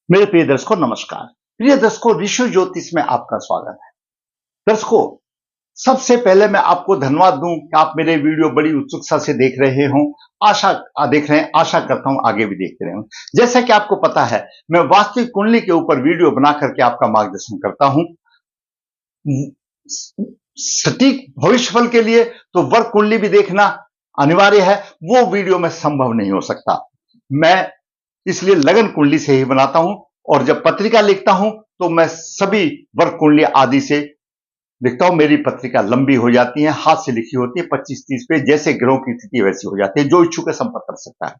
मेरे प्रिय दर्शकों नमस्कार। प्रिय दर्शकों, ऋषि ज्योतिष में आपका स्वागत है। दर्शकों, सबसे पहले मैं आपको धन्यवाद दूं कि आप मेरे वीडियो बड़ी उत्सुकता से देख रहे हों। देख रहे हैं, आशा करता हूं आगे भी देखते रहें। जैसा कि आपको पता है, मैं वास्तविक कुंडली के ऊपर वीडियो बना करके आपका मार्गदर्शन करता हूं। सटीक भविष्यफल के लिए तो वर्क कुंडली भी देखना अनिवार्य है, वो वीडियो में संभव नहीं हो सकता। मैं इसलिए लगन कुंडली से ही बनाता हूं, और जब पत्रिका लिखता हूं तो मैं सभी वर्ग कुंडली आदि से लिखता हूं। मेरी पत्रिका लंबी हो जाती है, हाथ से लिखी होती है, 25-30 पेज, जैसे ग्रहों की स्थिति वैसी हो जाती है। जो इच्छुक है संपर्क कर सकता है।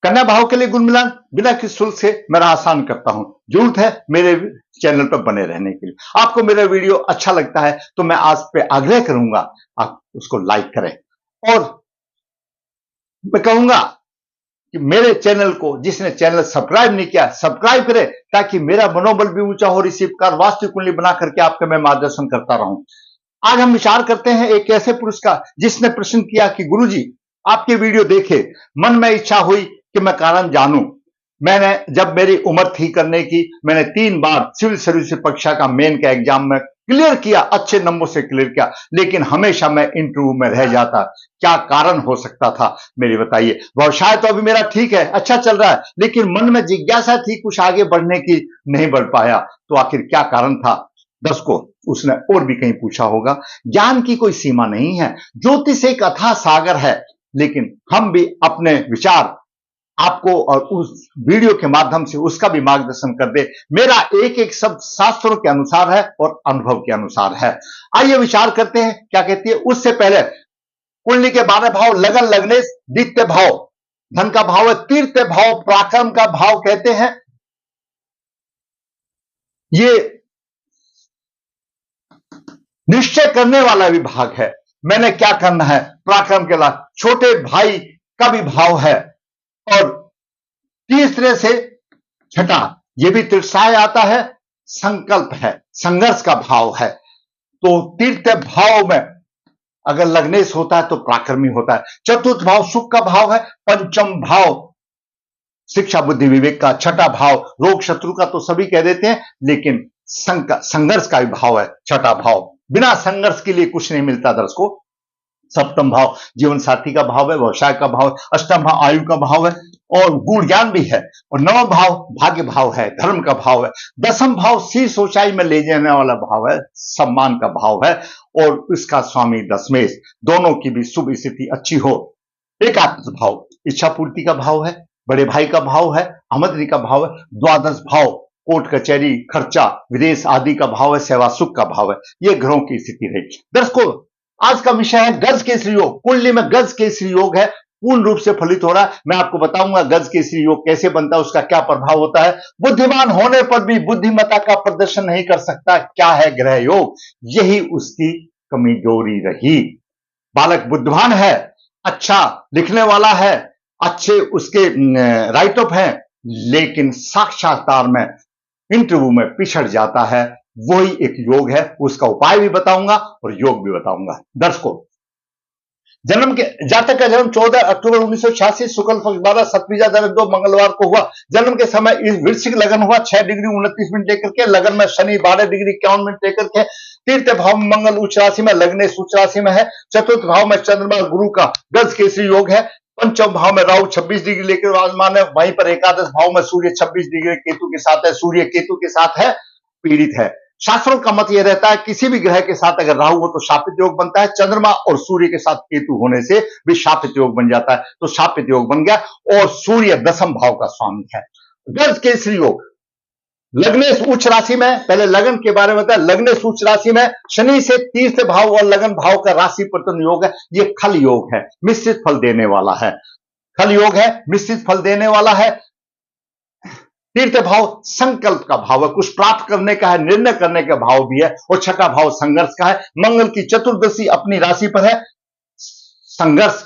कन्या भाव के लिए गुण मिलान बिना किसी शुल्क से मेरा आसान करता हूं। जरूरत है मेरे चैनल पर बने रहने के लिए। आपको मेरा वीडियो अच्छा लगता है तो मैं आज पे आग्रह करूंगा, आप उसको लाइक करें, और मैं कहूंगा कि मेरे चैनल को जिसने चैनल सब्सक्राइब नहीं किया, सब्सक्राइब करें, ताकि मेरा मनोबल भी ऊंचा हो। इसी प्रकार वास्तविक कुंडली बना करके आपका मैं मार्गदर्शन करता रहूं। आज हम विचार करते हैं एक ऐसे पुरुष का जिसने प्रश्न किया कि गुरुजी, आपके वीडियो देखे, मन में इच्छा हुई कि मैं कारण जानूं। मैंने, जब मेरी उम्र थी करने की, मैंने 3 बार सिविल सर्विस परीक्षा का मेन का एग्जाम में क्लियर किया, अच्छे नंबर से क्लियर किया, लेकिन हमेशा मैं इंटरव्यू में रह जाता। क्या कारण हो सकता था, मेरी बताइए। व्यवसाय तो अभी मेरा ठीक है, अच्छा चल रहा है, लेकिन मन में जिज्ञासा थी कुछ आगे बढ़ने की, नहीं बढ़ पाया। तो आखिर क्या कारण था? दर्शकों, उसने और भी कहीं पूछा होगा। ज्ञान की कोई सीमा नहीं है, ज्योतिष एक अथाह सागर है, लेकिन हम भी अपने विचार आपको और उस वीडियो के माध्यम से उसका भी मार्गदर्शन कर दे। मेरा एक एक शब्द शास्त्रों के अनुसार है और अनुभव के अनुसार है। आइए विचार करते हैं क्या कहती है। उससे पहले कुंडली के 12 भाव, लगन लग्नेश द्वितीय भाव धन का भाव है, तृतीय भाव पराक्रम का भाव कहते हैं। ये निश्चय करने वाला विभाग है, मैंने क्या करना है। पराक्रम के बाद छोटे भाई का भी भाव है, और तीसरे से छठा ये भी तृषाय आता है, संकल्प है, संघर्ष का भाव है। तो तीर्थ भाव में अगर लग्नेश होता है तो पराक्रमी होता है। चतुर्थ भाव सुख का भाव है, पंचम भाव शिक्षा बुद्धि विवेक का, छठा भाव रोग शत्रु का तो सभी कह देते हैं, लेकिन संघर्ष का भी भाव है छठा भाव। बिना संघर्ष के लिए कुछ नहीं मिलता दर्शकों। सप्तम भाव जीवन साथी का भाव है, व्यवसाय का भाव है। अष्टम भाव आयु का भाव है और गुण ज्ञान भी है। और नवम भाव भाग्य भाव है, धर्म का भाव है। दसम भाव शीर्ष ऊंचाई में ले जाने वाला भाव है, सम्मान का भाव है, और इसका स्वामी दशमेश, दोनों की भी शुभ स्थिति अच्छी हो। एकादश भाव इच्छा पूर्ति का भाव है, बड़े भाई का भाव है, आमदनी का भाव है। द्वादश भाव कोर्ट कचहरी खर्चा विदेश आदि का भाव है, सेवा सुख का भाव है। ये ग्रहों की स्थिति रही। दर्शकों, आज का विषय है गज केसरी योग। कुंडली में गज केसरी योग है, पूर्ण रूप से फलित हो रहा है। मैं आपको बताऊंगा गज केसरी योग कैसे बनता है, उसका क्या प्रभाव होता है। बुद्धिमान होने पर भी बुद्धिमत्ता का प्रदर्शन नहीं कर सकता, क्या है ग्रह योग, यही उसकी कमजोरी रही। बालक बुद्धिमान है, अच्छा लिखने वाला है, अच्छे उसके राइट ऑफ है, लेकिन साक्षात्कार में इंटरव्यू में पिछड़ जाता है। वही एक योग है, उसका उपाय भी बताऊंगा और योग भी बताऊंगा। दर्शकों, जन्म के जातक का जन्म 14 अक्टूबर 1986 शुक्ल पक्ष 12 सतविजा 2 मंगलवार को हुआ। जन्म के समय इस वृश्चिक लगन हुआ 6 डिग्री 29 मिनट लेकर के। लगन में शनि 12 डिग्री 51 मिनट लेकर के। तीर्थ भाव में मंगल उच्च राशि में, लग्नेश उच्च राशि में है। चतुर्थ भाव में चंद्रमा गुरु का गज केसरी योग है। पंचम भाव में राहु 26 डिग्री लेकर विराजमान है। वहीं पर एकादश भाव में सूर्य 26 डिग्री केतु के साथ है। सूर्य केतु के साथ है, पीड़ित है। शास्त्रों का मत यह रहता है किसी भी ग्रह के साथ अगर राहु हो तो शापित योग बनता है। चंद्रमा और सूर्य के साथ केतु होने से भी शापित योग बन जाता है, तो शापित योग बन गया। और सूर्य दसम भाव का स्वामी है। गज केसरी योग लग्नेश उच्च राशि में, पहले लगन के बारे में बताया। लग्नेश उच्च राशि में शनि से तीसरे भाव और लगन भाव का राशि परिवर्तन योग है। यह खल योग है, मिश्रित फल देने वाला है। खल योग है, मिश्रित फल देने वाला है। तीर्थ भाव संकल्प का भाव है, कुछ प्राप्त करने का है, निर्णय करने का भाव भी है। और छठा भाव संघर्ष का है। मंगल की चतुर्दशी अपनी राशि पर है। संघर्ष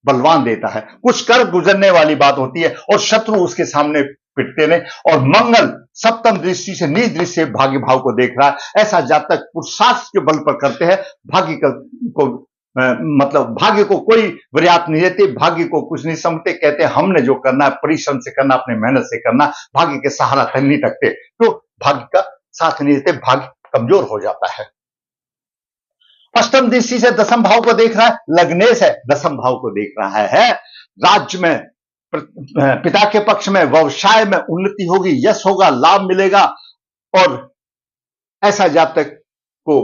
बलवान देता है, कुछ कर गुजरने वाली बात होती है, और शत्रु उसके सामने पिटते ने। और मंगल सप्तम दृष्टि से नीच दृष्टि से भाग्य भाव को देख रहा है। ऐसा जातक पुरुषार्थ के बल पर करते हैं, भाग्य को मतलब भाग्य को कोई वरियात नहीं देते, भाग्य को कुछ नहीं समझते, कहते हमने जो करना है परिश्रम से करना, अपने मेहनत से करना, भाग्य के सहारा तक नहीं रखते, तो भाग्य का साथ नहीं देते, भाग्य कमजोर हो जाता है। अष्टम दृष्टि से दसम भाव को देख रहा है, लग्नेश है, दसम भाव को देख रहा है। राज्य में, पिता के पक्ष में, व्यवसाय में उन्नति होगी, यश होगा, लाभ मिलेगा, और ऐसा जातक को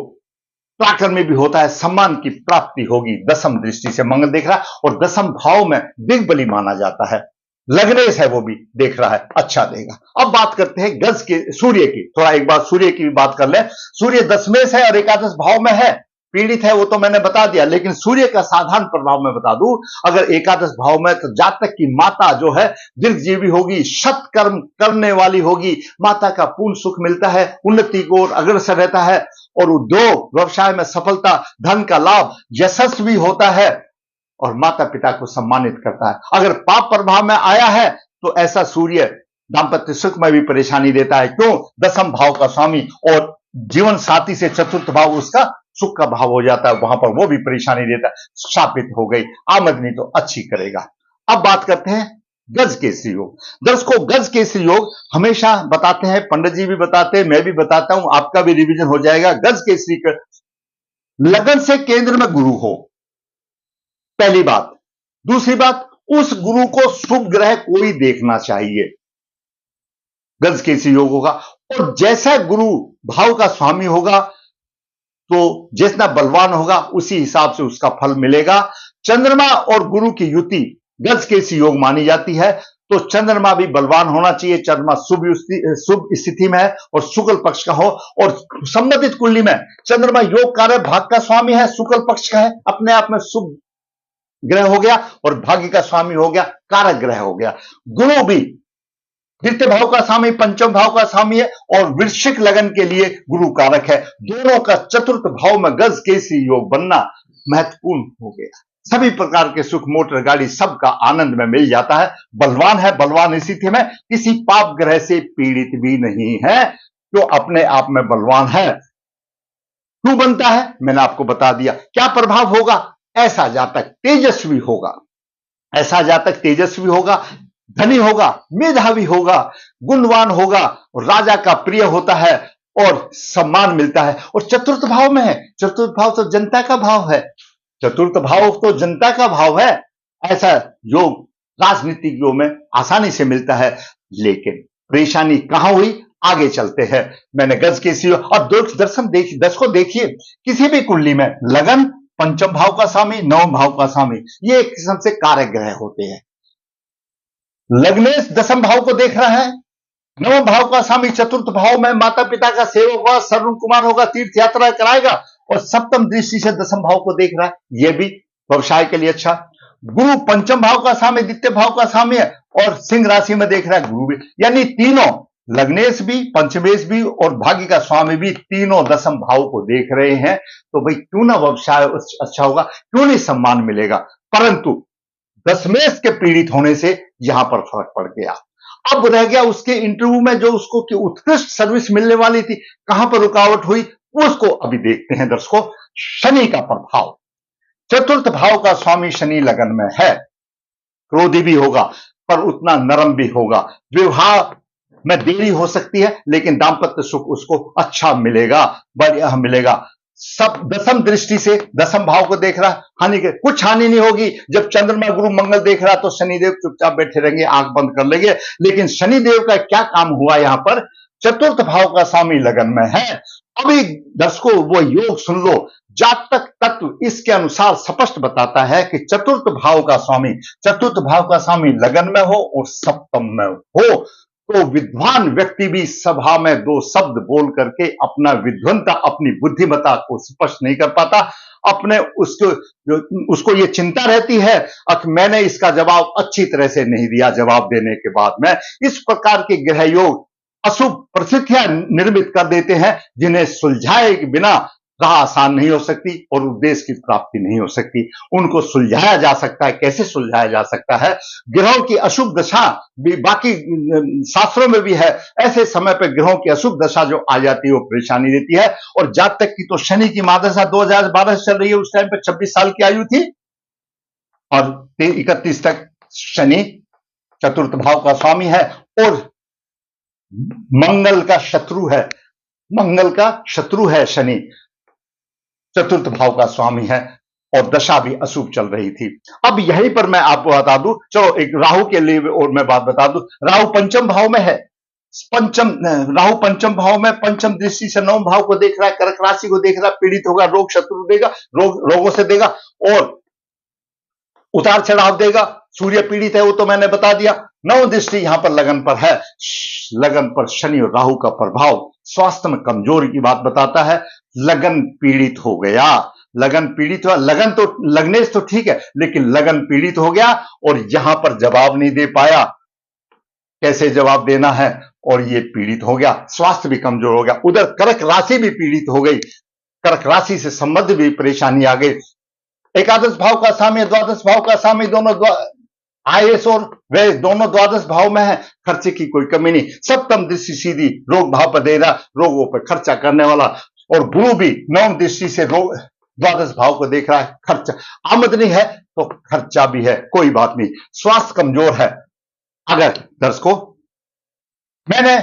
पराक्रम में भी होता है, सम्मान की प्राप्ति होगी। दसम दृष्टि से मंगल देख रहा है, और दसम भाव में दिग्बली माना जाता है, लग्नेश है वो भी देख रहा है, अच्छा देगा। अब बात करते हैं गज के, सूर्य की, थोड़ा एक बार सूर्य की भी बात कर ले। सूर्य दसमेश है और एकादश भाव में है, पीड़ित है वो तो मैंने बता दिया, लेकिन सूर्य का साधारण प्रभाव मैं बता दूं, अगर एकादश भाव में, तो जातक की माता जो है दीर्घजीवी होगी, सत्कर्म करने वाली होगी, माता का पूर्ण सुख मिलता है, उन्नति को ओर अग्रसर रहता है, और उद्योग व्यवसाय में सफलता, धन का लाभ, यशस्वी होता है, और माता पिता को सम्मानित करता है। अगर पाप प्रभाव में आया है तो ऐसा सूर्य दाम्पत्य सुख में भी परेशानी देता है, क्यों? दसम भाव का स्वामी, और जीवन साथी से चतुर्थ भाव उसका सुख का भाव हो जाता है, वहां पर वो भी परेशानी देता है, स्थापित हो गई, आमदनी तो अच्छी करेगा। अब बात करते हैं गज केसरी योग। दर्शकों, गज केसरी योग हमेशा बताते हैं, पंडित जी भी बताते हैं, मैं भी बताता हूं, आपका भी रिवीजन हो जाएगा। गज केसरी का लगन से केंद्र में गुरु हो, पहली बात। दूसरी बात, उस गुरु को शुभ ग्रह कोई देखना चाहिए, गज केसरी योग होगा। और जैसा गुरु भाव का स्वामी होगा, तो जितना बलवान होगा उसी हिसाब से उसका फल मिलेगा। चंद्रमा और गुरु की युति गज केसरी योग मानी जाती है, तो चंद्रमा भी बलवान होना चाहिए, चंद्रमा शुभ स्थिति में है और शुक्ल पक्ष का हो, और संबंधित कुंडली में चंद्रमा योग कारक भाग का स्वामी है, शुक्ल पक्ष का है, अपने आप में शुभ ग्रह हो गया, और भाग्य का स्वामी हो गया, कारक ग्रह हो गया। गुरु भी द्वितीय भाव का स्वामी, पंचम भाव का स्वामी है, और वृश्चिक लगन के लिए गुरु कारक है। दोनों का चतुर्थ भाव में गज केसरी योग बनना महत्वपूर्ण हो गया। सभी प्रकार के सुख, मोटर गाड़ी, सबका आनंद में मिल जाता है। बलवान है, बलवान स्थिति में, किसी पाप ग्रह से पीड़ित भी नहीं है, जो अपने आप में बलवान है। क्यों बनता है, मैंने आपको बता दिया। क्या प्रभाव होगा? ऐसा जातक तेजस्वी होगा, ऐसा जातक तेजस्वी होगा, धनी होगा, मेधावी होगा, गुणवान होगा, और राजा का प्रिय होता है, और सम्मान मिलता है। और चतुर्थ भाव में है, चतुर्थ भाव तो जनता का भाव है, चतुर्थ भाव तो जनता का भाव है। ऐसा योग राजनीतिज्ञों में आसानी से मिलता है, लेकिन परेशानी कहां हुई, आगे चलते हैं। मैंने गज केसरी और दर्शन देखिए, दर्शकों देखिए, किसी भी कुंडली में लगन पंचम भाव का स्वामी, नवम भाव का स्वामी, ये एक किस्म से कारक ग्रह होते हैं। लग्नेश दसम भाव को देख रहा है, नवम भाव का स्वामी चतुर्थ भाव में माता पिता का सेवक होगा, श्रवण कुमार होगा, तीर्थ यात्रा कराएगा, और सप्तम दृष्टि से दसम भाव को देख रहा है, यह भी व्यवसाय के लिए अच्छा। गुरु पंचम भाव का स्वामी, द्वितीय भाव का स्वामी है, और सिंह राशि में देख रहा है गुरु भी, यानी तीनों, लग्नेश भी, पंचमेश भी और भाग्य का स्वामी भी, तीनों दसम भाव को देख रहे हैं। तो भाई क्यों ना व्यवसाय अच्छा होगा, क्यों नहीं सम्मान मिलेगा, परंतु दसमेश के पीड़ित होने से यहां पर फर्क पड़ गया। अब रह गया उसके इंटरव्यू में जो उसको की उत्कृष्ट सर्विस मिलने वाली थी, कहां पर रुकावट हुई, उसको अभी देखते हैं। दर्शकों, शनि का प्रभाव, चतुर्थ भाव का स्वामी शनि लगन में है, क्रोधी भी होगा पर उतना नरम भी होगा, विवाह में देरी हो सकती है, लेकिन दाम्पत्य सुख उसको अच्छा मिलेगा, बढ़िया मिलेगा। सब दसम दृष्टि से दसम भाव को देख रहा, हानि के कुछ हानि नहीं होगी। जब चंद्रमा गुरु मंगल देख रहा तो शनिदेव चुपचाप बैठे रहेंगे, आंख बंद कर लेंगे, लेकिन शनिदेव का क्या काम हुआ, यहां पर चतुर्थ भाव का स्वामी लगन में है। अभी दर्शकों वो योग सुन लो, जातक तत्व इसके अनुसार स्पष्ट बताता है कि चतुर्थ भाव का स्वामी लगन में हो और सप्तम में हो, तो विद्वान व्यक्ति भी सभा में दो शब्द बोल करके अपना विद्वंता, अपनी बुद्धिमत्ता को स्पष्ट नहीं कर पाता। अपने उसको ये चिंता रहती है कि मैंने इसका जवाब अच्छी तरह से नहीं दिया, जवाब देने के बाद में इस प्रकार के ग्रह योग अशुभ परिस्थितियां निर्मित कर देते हैं, जिन्हें सुलझाए बिना राह आसान नहीं हो सकती और उद्देश्य की प्राप्ति नहीं हो सकती। उनको सुलझाया जा सकता है। कैसे सुलझाया जा सकता है? ग्रहों की अशुभ दशा भी बाकी शास्त्रों में भी है। ऐसे समय पर ग्रहों की अशुभ दशा जो आ जाती है वो परेशानी देती है। और जातक की तो शनि की महादशा 2012 से चल रही है। उस टाइम पर 26 साल की आयु थी और 31 तक शनि चतुर्थ भाव का स्वामी है और मंगल का शत्रु है। मंगल का शत्रु है शनि, चतुर्थ भाव का स्वामी है और दशा भी अशुभ चल रही थी। अब यहीं पर मैं आपको बता दूं, चलो एक राहु के लिए और मैं बात बता दूं। राहु पंचम भाव में है। राहु पंचम भाव में पंचम दृष्टि से नवम भाव को देख रहा है, कर्क राशि को देख रहा है। पीड़ित होगा, रोग शत्रु देगा, रोगों से देगा और उतार चढ़ाव देगा। सूर्य पीड़ित है वो तो मैंने बता दिया। नव दृष्टि यहां पर लगन पर है। लगन पर शनि और राहु का प्रभाव स्वास्थ्य में कमजोरी की बात बताता है। लगन पीड़ित हो गया, लगन पीड़ित हुआ। लगन तो लगने से तो ठीक है, लेकिन लगन पीड़ित हो गया और यहां पर जवाब नहीं दे पाया। कैसे जवाब देना है और ये पीड़ित हो गया, स्वास्थ्य भी कमजोर हो गया। उधर कर्क राशि भी पीड़ित हो गई, कर्क राशि से संबंध भी परेशानी आ गई। एकादश भाव का स्वामी, द्वादश भाव का स्वामी, दोनों आईएएस और वे दोनों द्वादश भाव में है। खर्चे की कोई कमी नहीं। सप्तम दृष्टि सीधी रोग भाव पर दे रहा, रोगों पर खर्चा करने वाला। और गुरु भी नवम दृष्टि से रोग द्वादश भाव को देख रहा है। खर्चा आमदनी है तो खर्चा भी है, कोई बात नहीं। स्वास्थ्य कमजोर है। अगर दर्शकों मैंने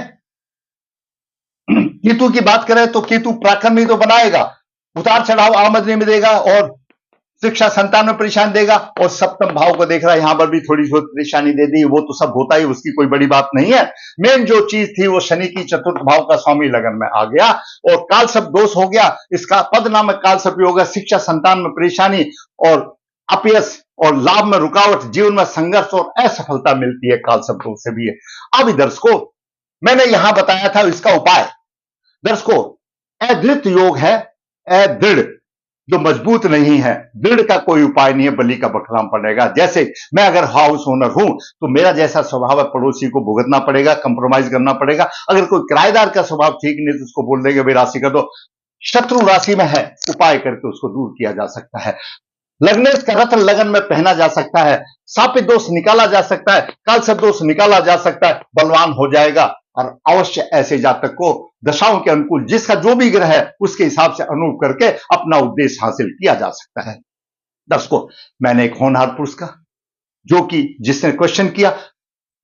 केतु की बात करें तो केतु पराक्रमी तो बनाएगा, उतार चढ़ाव आमदनी में देगा और शिक्षा संतान में परेशानी देगा। और सप्तम भाव को देख रहा है, यहां पर भी थोड़ी बहुत परेशानी दे दी। वो तो सब होता ही, उसकी कोई बड़ी बात नहीं है। मेन जो चीज थी वो शनि की चतुर्थ भाव का स्वामी लगन में आ गया और काल सब दोष हो गया। इसका पद नामक काल सब होगा। शिक्षा संतान में परेशानी और अपयश और लाभ में रुकावट, जीवन में संघर्ष और असफलता मिलती है। काल सब दोष से भी है। अब दर्शकों मैंने यहां बताया था इसका उपाय। दर्शकों अदृढ़ योग है, अदृढ़ जो मजबूत नहीं है। दृढ़ का कोई उपाय नहीं है, बलि का बकराम पड़ेगा। जैसे मैं अगर हाउस ओनर हूं तो मेरा जैसा स्वभाव है पड़ोसी को भुगतना पड़ेगा, कंप्रोमाइज करना पड़ेगा। अगर कोई किराएदार का स्वभाव ठीक नहीं तो उसको बोल देंगे भाई राशि कर दो। शत्रु राशि में है, उपाय करके उसको दूर किया जा सकता है। लग्नेश का रत्न लगन में पहना जा सकता है। सापित दोष निकाला जा सकता है, काल सब दोष निकाला जा सकता है। बलवान हो जाएगा। और अवश्य ऐसे जातक को दशाओं के अनुकूल जिसका जो भी ग्रह है उसके हिसाब से अनुरूप करके अपना उद्देश्य हासिल किया जा सकता है। दर्शकों मैंने एक होनहार पुरुष का, जो कि जिसने क्वेश्चन किया,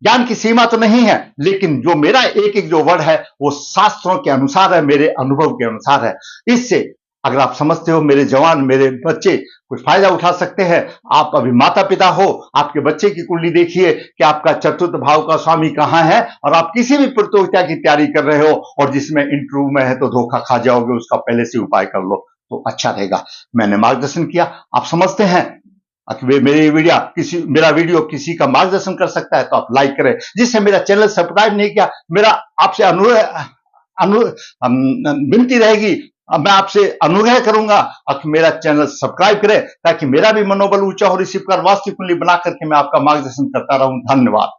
ज्ञान की सीमा तो नहीं है, लेकिन जो मेरा एक एक जो वर्ड है वो शास्त्रों के अनुसार है, मेरे अनुभव के अनुसार है। इससे अगर आप समझते हो मेरे जवान, मेरे बच्चे कुछ फायदा उठा सकते हैं। आप अभी माता पिता हो, आपके बच्चे की कुंडली देखिए कि आपका चतुर्थ भाव का स्वामी कहां है और आप किसी भी प्रतियोगिता की तैयारी कर रहे हो और जिसमें इंटरव्यू में है तो धोखा खा जाओगे, उसका पहले से उपाय कर लो तो अच्छा रहेगा। मैंने मार्गदर्शन किया, आप समझते हैं मेरा वीडियो किसी का मार्गदर्शन कर सकता है तो आप लाइक करें। जिससे मेरा चैनल सब्सक्राइब नहीं किया, मेरा आपसे विनती रहेगी, मैं आपसे अनुग्रह करूंगा कि मेरा चैनल सब्सक्राइब करें ताकि मेरा भी मनोबल ऊंचा हो। इसी प्रकार वास्तविक कुंडली बना करके मैं आपका मार्गदर्शन करता रहूं। धन्यवाद।